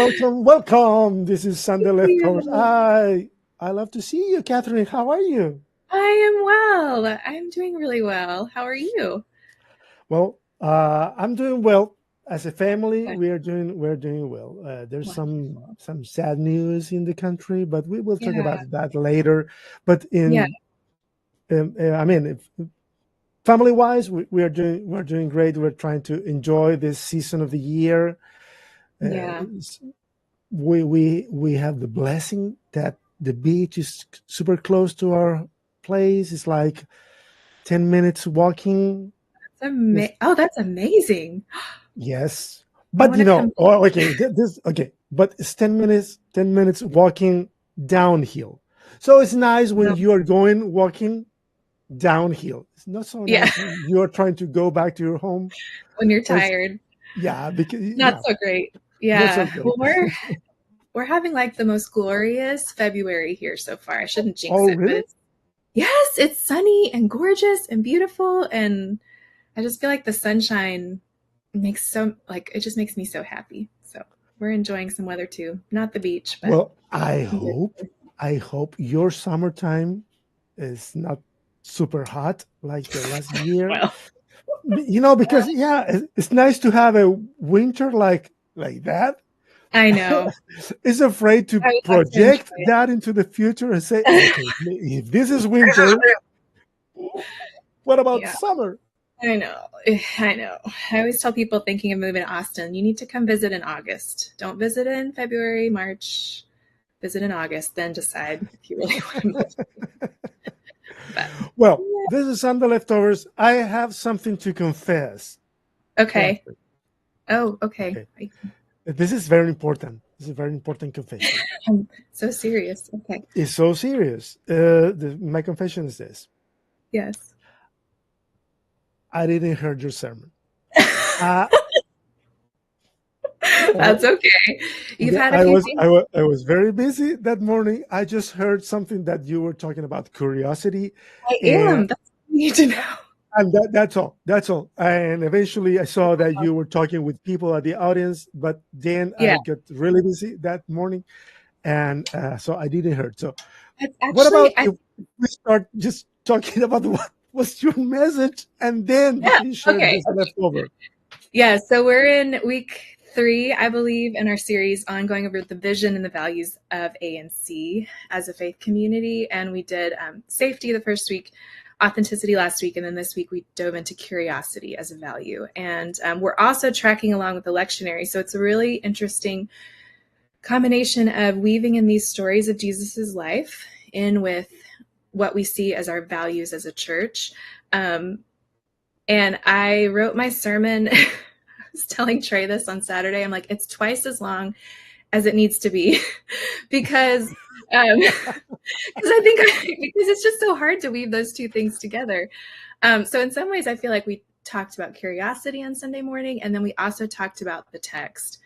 welcome, welcome. This is Sunday Thank Leftovers. you. I love to see you, Catherine. How are you? I am well. I'm doing really well. How are you? Well, I'm doing well. As a family, Good. we're doing well. There's some Wonderful. some sad news in the country, but we will talk Yeah. about that later. But Yeah. I mean, family wise, we're doing great. We're trying to enjoy this season of the year. Uh, Yeah. we have the blessing that the beach is super close to our place. It's like 10 minutes walking. This, That's amazing. yes, I but want to come. oh, okay, this okay, but it's 10 minutes walking downhill. So it's nice when No. you are going walking downhill. It's not so Yeah. nice when you are trying to go back to your home. When you're Or it's, tired. yeah, because Not yeah, so great. not so Yeah. great. Well, we're having like the most glorious February here so far. I shouldn't Oh, jinx it, but really? it's sunny and gorgeous and beautiful, and I just feel like the sunshine makes so like it just makes me so happy. So we're enjoying some weather too. Not the beach, but Well, I some good. hope, I hope your summertime is not super hot like the last year. Well, Because yeah, it's nice to have a winter like that. I know. Is afraid to I would have to enjoy project that into the future and say, it. okay, if this is winter, what about Yeah, summer? I know. I know. I always tell people thinking of moving to Austin, you need to come visit in August. Don't visit in February, March. Visit in August, then decide if you really want to move. But Well, yeah. this is on the leftovers. I have something to confess, Okay. Catherine. Oh, okay. Okay, this is very important. This is a very important confession. I'm so serious. Okay. It's so serious. My confession is this: Yes. I didn't hear your sermon. Uh, That's oh, okay. You've okay, had a I few was things. I was I was very busy that morning. I just heard something that you were talking about curiosity, I and am. That's what you need to know. that's all. That's all. And eventually, I saw that you were talking with people at the audience, but then Yeah. I got really busy that morning, and so I didn't hear. So, It's what about actually, I if we start just talking about what was your message, and then you yeah. can share Okay. this leftover? Yeah, so we're in week 3, I believe, in our series on going over the vision and the values of ANC as a faith community. And we did safety the first week, authenticity last week, and then this week we dove into curiosity as a value. And we're also tracking along with the lectionary. So it's a really interesting combination of weaving in these stories of Jesus's life in with what we see as our values as a church. Um, and I wrote my sermon. I was telling Trey this on Saturday. I'm like, it's twice as long as it needs to be because I think because it's just so hard to weave those two things together. So in some ways, I feel like we talked about curiosity on Sunday morning, and then we also talked about the text.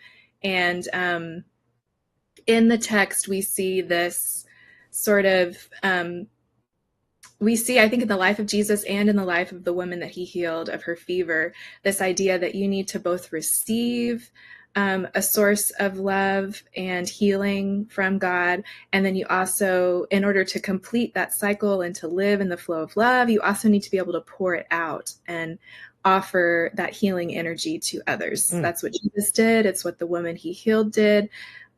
And in the text, we see this sort of we see, I think, in the life of Jesus and in the life of the woman that he healed of her fever, this idea that you need to both receive a source of love and healing from God. And then you also, in order to complete that cycle and to live in the flow of love, you also need to be able to pour it out and offer that healing energy to others. Mm, That's what Jesus did. It's what the woman he healed did.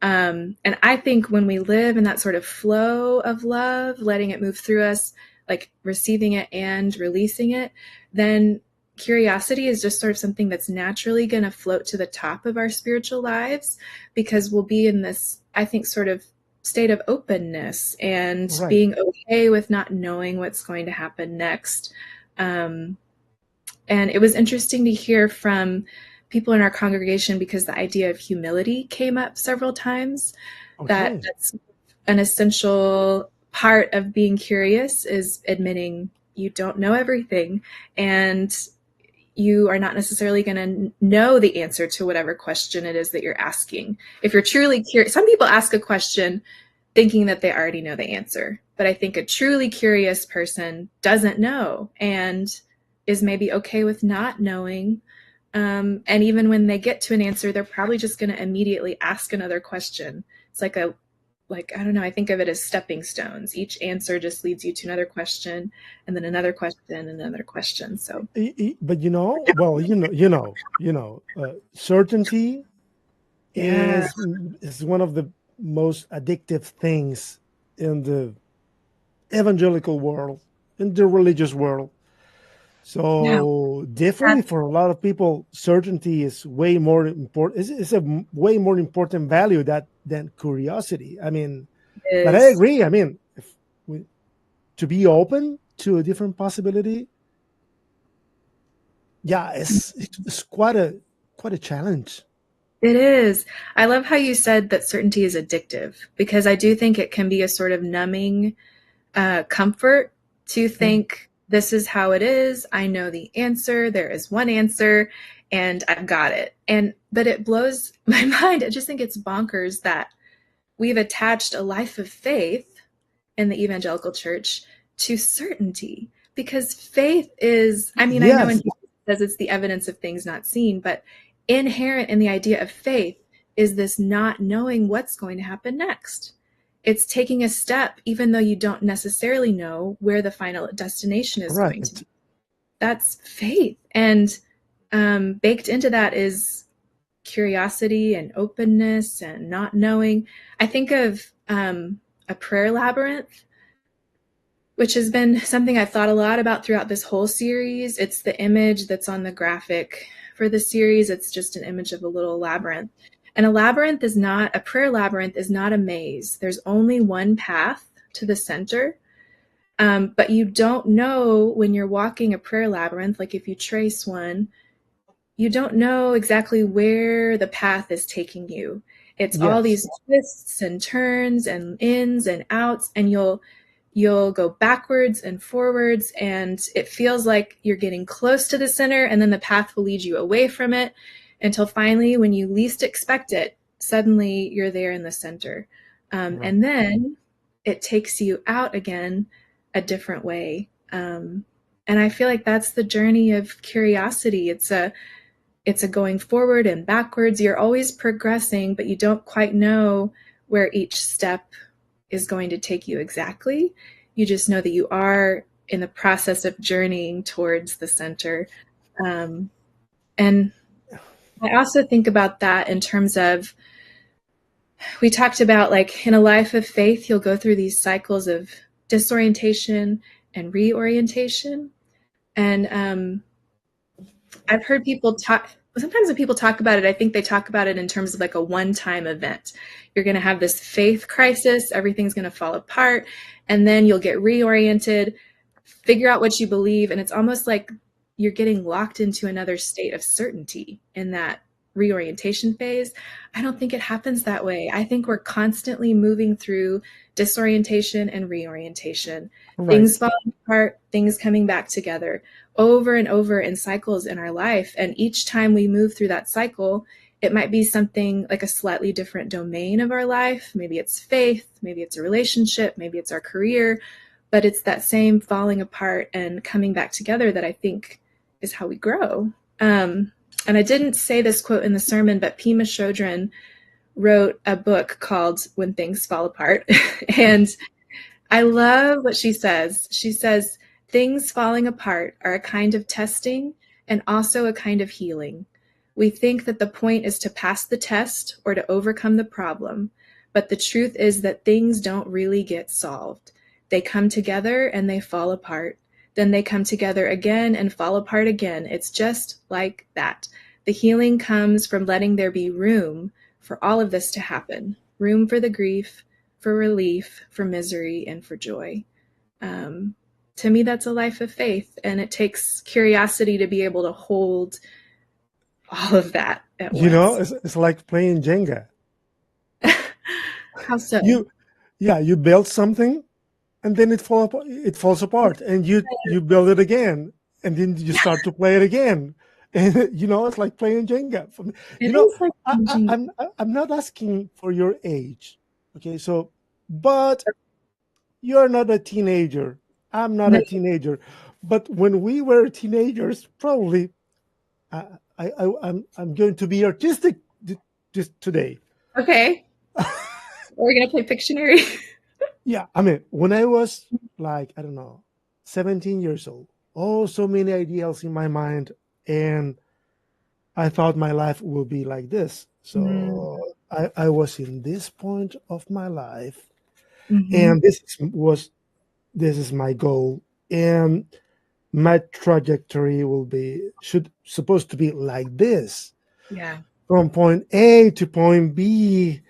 And I think when we live in that sort of flow of love, letting it move through us, like receiving it and releasing it, then curiosity is just sort of something that's naturally going to float to the top of our spiritual lives because we'll be in this, I think, sort of state of openness and right. being okay with not knowing what's going to happen next. Um, and it was interesting to hear from people in our congregation because the idea of humility came up several times. Okay. That's an essential part of being curious is admitting you don't know everything and you are not necessarily going to know the answer to whatever question it is that you're asking. If you're truly curious, some people ask a question thinking that they already know the answer. But I think a truly curious person doesn't know and is maybe okay with not knowing And even when they get to an answer, they're probably just going to immediately ask another question. It's like I don't know, I think of it as stepping stones. Each answer just leads you to another question, and then another question, and another question. So But well, certainty yeah, is one of the most addictive things in the evangelical world, in the religious world. no, So definitely that for a lot of people, certainty is way more important. It's way more important value than curiosity. I mean, but I is agree. I mean, if we, to be open to a different possibility, yeah, it's quite a challenge. it is. I love how you said that certainty is addictive because I do think it can be a sort of numbing comfort to Mhm. think this is how it is. I know the answer. There is one answer, and I've got it. And but it blows my mind. I just think it's bonkers that we've attached a life of faith in the evangelical church to certainty because faith is. I mean, I know in Yes, Jesus it says it's the evidence of things not seen, but inherent in the idea of faith is this not knowing what's going to happen next. It's taking a step even though you don't necessarily know where the final destination is going to correct. be. That's faith. And baked into that is curiosity and openness and not knowing. I think of a prayer labyrinth, which has been something I've thought a lot about throughout this whole series. It's the image that's on the graphic for the series. It's just an image of a little labyrinth. And a prayer labyrinth is not a maze. There's only one path to the center. But you don't know when you're walking a prayer labyrinth, like if you trace one, you don't know exactly where the path is taking you. It's all Yes, these twists and turns and ins and outs, and you'll go backwards and forwards, and it feels like you're getting close to the center, and then the path will lead you away from it until finally, when you least expect it, suddenly you're there in the center. right. And then it takes you out again a different way. And I feel like that's the journey of curiosity. It's a going forward and backwards. You're always progressing, but you don't quite know where each step is going to take you exactly. You just know that you are in the process of journeying towards the center. Um, and I also think about that in terms of we talked about like in a life of faith, you'll go through these cycles of disorientation and reorientation. And I've heard people talk. Sometimes when people talk about it, I think they talk about it in terms of like a one-time event. You're going to have this faith crisis, everything's going to fall apart, and then you'll get reoriented, figure out what you believe, and it's almost like you're getting locked into another state of certainty in that reorientation phase. I don't think it happens that way. I think we're constantly moving through disorientation and reorientation, Right. things falling apart, things coming back together over and over in cycles in our life. And each time we move through that cycle, it might be something like a slightly different domain of our life. Maybe it's faith, maybe it's a relationship, maybe it's our career, but it's that same falling apart and coming back together that I think is how we grow. And I didn't say this quote in the sermon, but Pema Chodron wrote a book called When Things Fall Apart. And I love what she says. She says, things falling apart are a kind of testing and also a kind of healing. We think that the point is to pass the test or to overcome the problem, but the truth is that things don't really get solved. They come together and they fall apart. Then they come together again and fall apart again. It's just like that. The healing comes from letting there be room for all of this to happen, room for the grief, for relief, for misery, and for joy. Um, to me, that's a life of faith, and it takes curiosity to be able to hold all of that at once. It's like playing Jenga. How so? You, yeah, you build something and then it falls apart, and you build it again, and then you start to play it again, and it's like playing Jenga. For me, It is like changing. I'm not asking for your age, okay? So, but you're not a teenager. I'm not No, a teenager, but when we were teenagers, probably I'm going to be artistic just today. Okay. We're gonna play Pictionary. Yeah, I mean, when I was like, I don't know, 17 years old, oh, so many ideals in my mind, and I thought my life would be like this. Mm, So I was in this point of my life, mm-hmm. and this is my goal, and my trajectory will be should supposed to be like this Yeah. from point A to point B.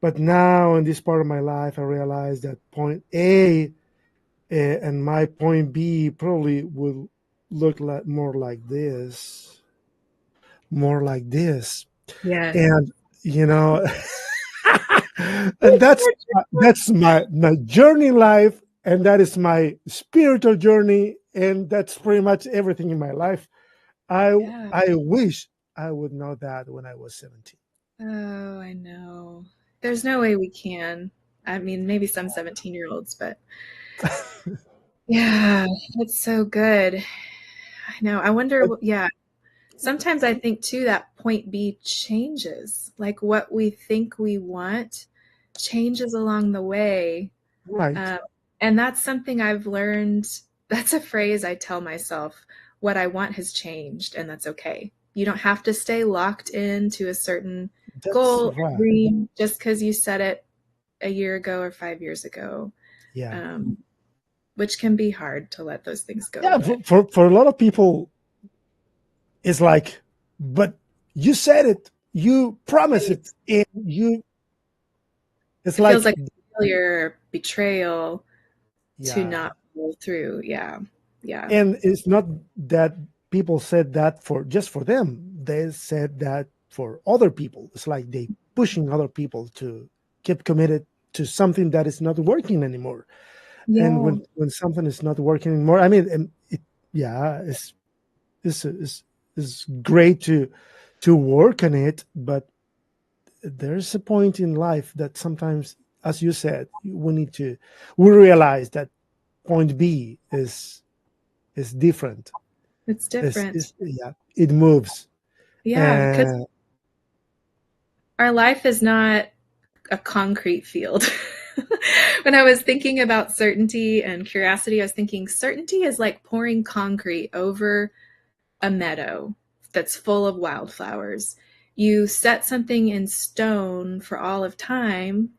But now in this part of my life, I realize that point A and my point B probably will look like more like this, Yes. and you know, and that's my journey in life, and that is my spiritual journey, and that's pretty much everything in my life. I Yeah. I wish I would know that when I was 17. Oh, I know. There's no way we can. I mean, maybe some 17-year-olds, but yeah, that's so good. I know. I wonder, But yeah. Sometimes I think too that point B changes. Like what we think we want changes along the way. right, Um, and that's something I've learned. That's a phrase I tell myself. What I want has changed, and that's okay. You don't have to stay locked into a certain that's goal or right. dream just because you said it a year ago or 5 years ago, Yeah, um, which can be hard to let those things go. yeah. But For a lot of people, it's like, but you said it, you promised right. it, and you. It's It feels like, like failure, or betrayal to yeah, not go through. Yeah. Yeah. and it's not that people said that for just for them. They said that for other people. It's like they pushing other people to keep committed to something that is not working anymore. And Yeah. when something is not working anymore, I mean, and it, yeah, it's great to work on it, but there's a point in life that sometimes, as you said, we realize that point B is different. It's different. Is Yeah, it moves. Yeah. Because And our life is not a concrete field. When I was thinking about certainty and curiosity, I was thinking certainty is like pouring concrete over a meadow that's full of wildflowers. You set something in stone for all of time,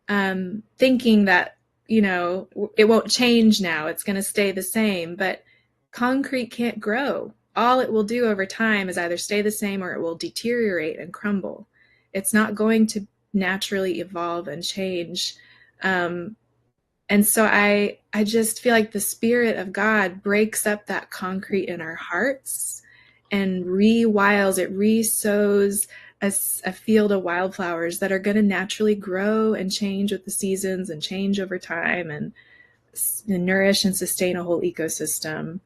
thinking that, it won't change now, it's going to stay the same. But concrete can't grow. All it will do over time is either stay the same or it will deteriorate and crumble. It's not going to naturally evolve and change. Um, and so I just feel like the Spirit of God breaks up that concrete in our hearts and rewilds it, re-sows a field of wildflowers that are going to naturally grow and change with the seasons and change over time and nourish and sustain a whole ecosystem.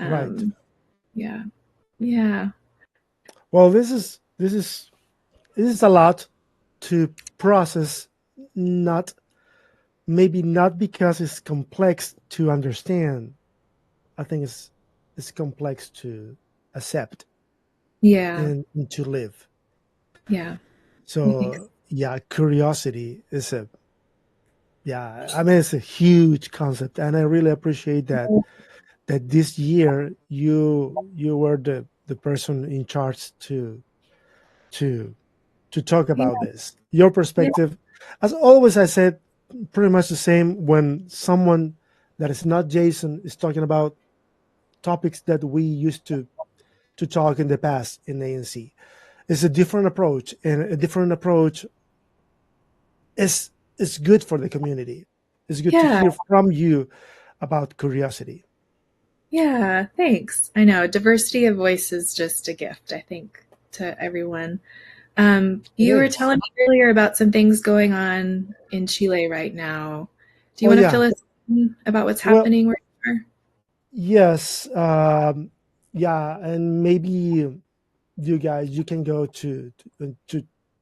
right. Um, yeah, yeah, Well, this is a lot to process. Not Maybe not because it's complex to understand. I think it's complex to accept yeah, and to live. yeah. I think So yeah, curiosity is a yeah. I mean, it's a huge concept, and I really appreciate so. that this year you were the person in charge to to talk Yeah, about this. Your yeah, perspective, as always, I said pretty much the same when someone that is not Jason is talking about topics that we used to talk in the past in ANC. It's a different approach, and a different approach is good for the community. It's good to yeah, hear from you about curiosity. yeah. Thanks. I know diversity of voice is just a gift, I think, to everyone. It You were is. telling me earlier about some things going on in Chile right now. Do you Oh want to fill yeah. us in about what's Well, happening where you are? yes. Yeah, and maybe you guys you can go to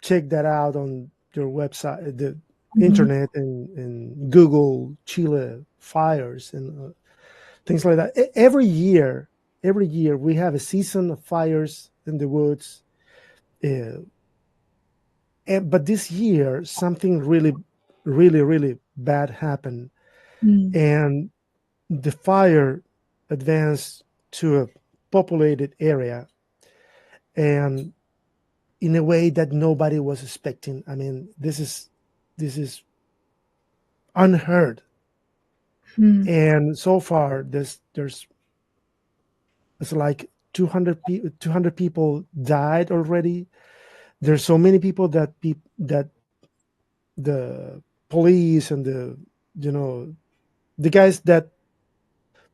check that out on your website, the Mhm. internet, and Google Chile fires and things like that. Every year we have a season of fires in the woods. Uh, but this year, something really bad happened, Mm. and the fire advanced to a populated area, and in a way that nobody was expecting. I mean, this is unheard. Mm. And so far, there's it's like 200 people died already. There's so many people that the police and you know the guys that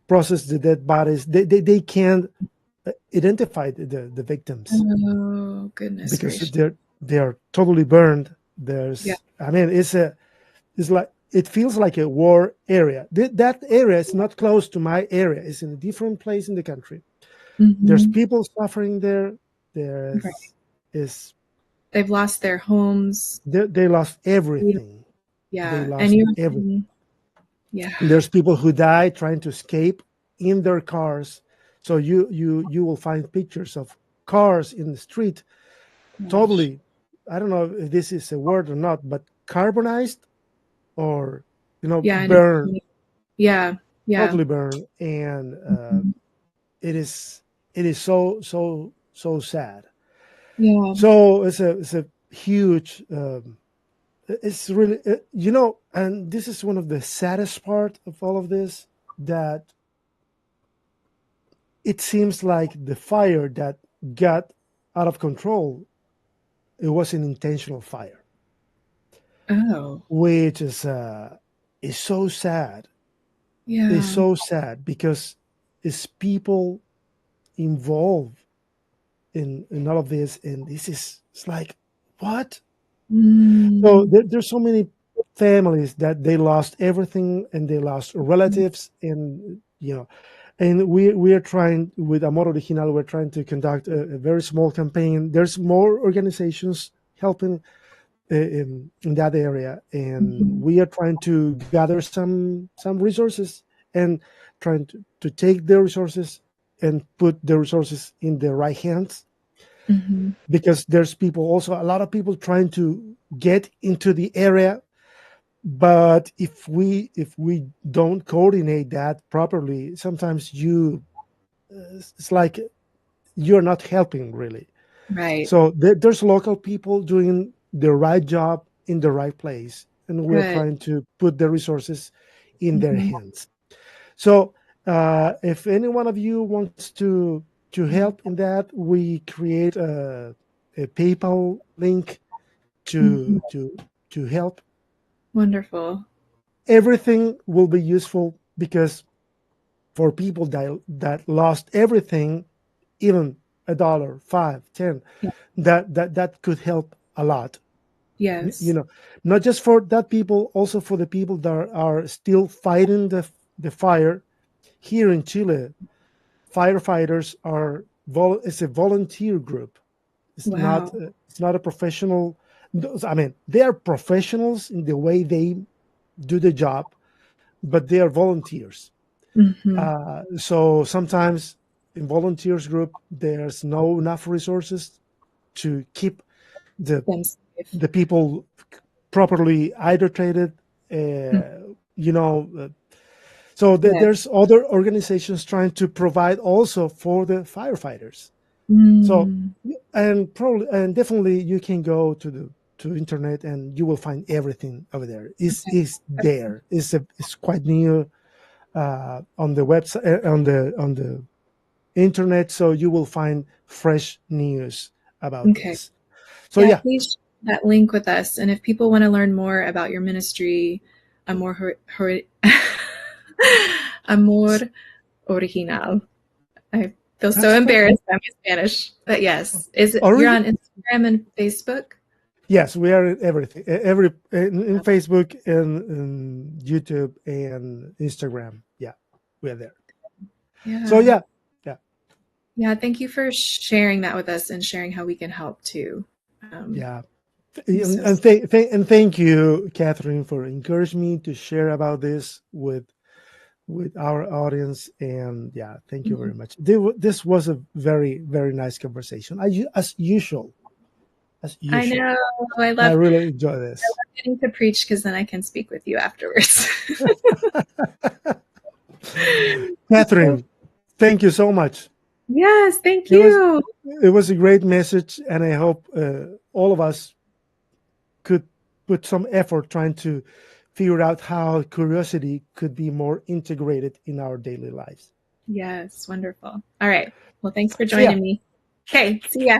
process the dead bodies, they can't identify the victims Oh, goodness because gracious. they are totally burned. Yeah. I mean, it's like it feels like a war area. That area is not close to my area. It's in a different place in the country. There's Hmm. people suffering there. Right. There's is They've lost their homes. they lost everything. They Yeah. And lost you were everything. saying, yeah. There's people who die trying to escape in their cars. So you will find pictures of cars in the street, Gosh. totally. I don't know if this is a word or not, but carbonized or Yeah. I know. burned, Yeah. Yeah. totally burned, and Mhm. it is it is so sad. Yeah. So it's a huge. It's really and this is one of the saddest part of all of this, that it seems like the fire that got out of control, it was an intentional fire, Oh. which is so sad. It's Yeah. so sad because it's people involved in all of this, and this is it's like what. So Mm. there's so many families that they lost everything, and they lost relatives, and and we are trying with Amor Original. We're trying to conduct a very small campaign. There's more organizations helping in that area, and Mhm. we are trying to gather some resources, and trying to take the resources and put the resources in the right hands, Mhm. because there's people, also a lot of people trying to get into the area. But if we don't coordinate that properly, sometimes it's like you're not helping really. Right. So there's local people doing the right job in the right place, and we're Good. trying to put the resources in their Mhm. hands. So if any one of you wants to help in that, we create a PayPal link Mhm. to help. Wonderful. Everything will be useful, because for people that lost everything, even a dollar, five, 10, Yeah. that could help a lot. Yes. Not just for that people, also for the people that are still fighting the fire here in Chile. Firefighters it's a volunteer group. Wow. It's not a professional. I mean, they are professionals in the way they do the job, but they are volunteers. Mhm. So sometimes in volunteers group, there's no enough resources to keep the Them safe. the people properly hydrated. Mm. You know, so Yes. there's other organizations trying to provide also for the firefighters. So Mm. and definitely you can go to internet, and you will find everything over there. Okay. Is there? It's quite new on the website, on the internet, so you will find fresh news about Okay. this. So Yeah, yeah, please share that link with us. And if people want to learn more about your ministry, Amor, Amor Original. I feel so that's perfect. embarrassed by my Spanish. But yes, is it you're Already, on Instagram and Facebook? yes, we are in everything, in Facebook and YouTube and Instagram. Yeah, we are there. So Yeah. yeah, yeah, Yeah, thank you for sharing that with us and sharing how we can help too. yeah. I'm And, so and, and thank you, Catherine, for encouraging me to share about this with with our audience. And yeah, thank you very Mhm. much. This was a very, very nice conversation. As usual, as I usual. know. I I love really enjoy this. getting to preach because then I can speak with you afterwards. Catherine, thank you so much. Yes, thank It was you. it was a great message, and I hope all of us could put some effort trying to figure out how curiosity could be more integrated in our daily lives. Yes, wonderful. All right. Well, thanks for See ya. joining me. Okay, see ya.